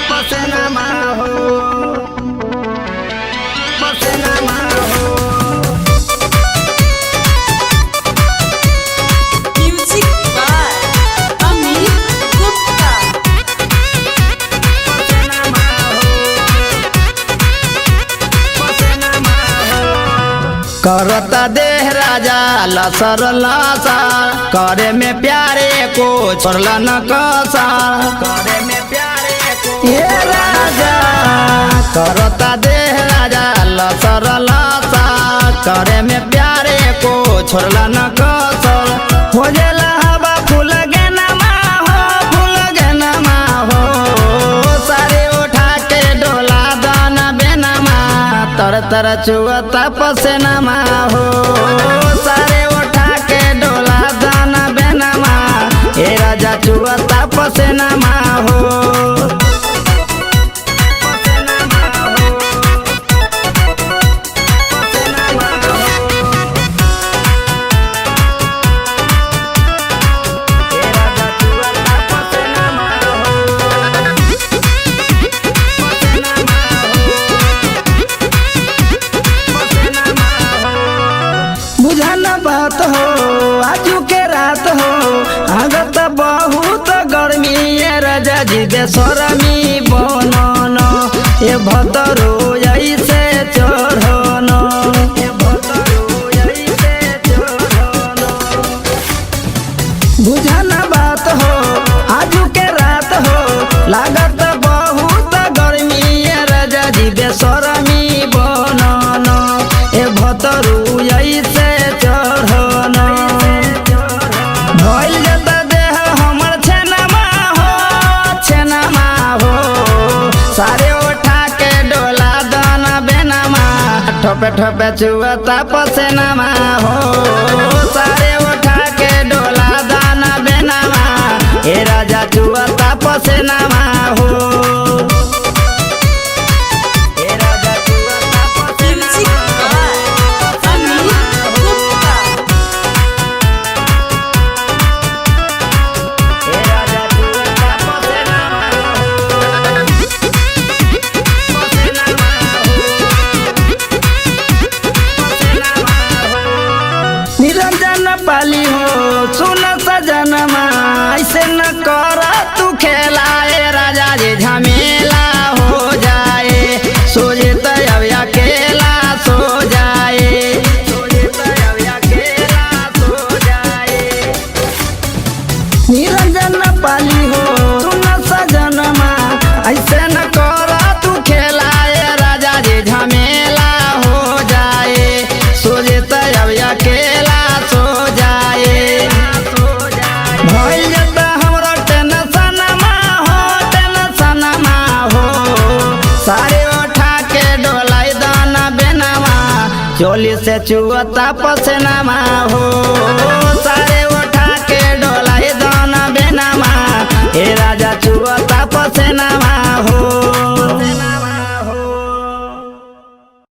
पसेनामा हो, पसेनामा हो। Music by Amit Gupta। पसेनामा हो, पसेनामा हो। करता देह राजा लसर लसर, करे में प्यारे को छोड़ला न कसर, करे में प्यारे को ये राजा। करता देह राजा लसर लसर, करे में प्यारे को छोड़ला न कसर। हो जाला हवा फूल गेनमा हो, फूल गेनमा हो। सारे उठा के डोला दाना बेनमा, तर तर चुअता पसेनामा हो। सारे उठा के डोला दाना बेनमा, ए राजा चुअता पसेनामा हो। पसेनामा हो, पसेनामा हो। ए राजा चुअता पसेनामा हो। पसेनामा हो, बुझन बात हो आजू के रात हो। आगत बहुत गर्मी ये राजा जी बेसरमी बनन, ये भदरो ऐसे चढ़न, ये भदरो ऐसे चढ़न। बुझन बात हो आजू के रात हो, लागत बहुत गर्मी ये राजा जी बेसरमी बनन, ए भतरू ऐसे चढ़न। भइल जता देह हमर छेनमा हो, छेनमा हो। सारे उठा के डोला दाना बेनमा, ठोपे ठोपे चुअता पसेनामा हो। सारे उठा के डोला दाना बेनमा, ए राजा चुअता पसेनामा हो। ए राजा चुअता Music पसेनामा by Amit Gupta। ए राजा चुअता पसेनामा हो। पसेनामा हो, पसेनामा हो। निरंजन पाली हो सुन सजनमा, ऐसे न कर तू खेला, ए राजा जी झमेला हो जाए। सोजे तब अकेला सो जाए, सोजे तब अकेला सो जाए। निरंजन पाली हो सुन सजनमा, ऐसे न कर तू खेला, ए राजा जी झमेला हो जाए। सोजे तब अकेला सो जाए। भइल जता हमरो टेंशनमा हो, टेंशनमा हो। सारे उठा के डोलाई दाना बेनमा, चोली से चुअता पसेनामा हो। सारे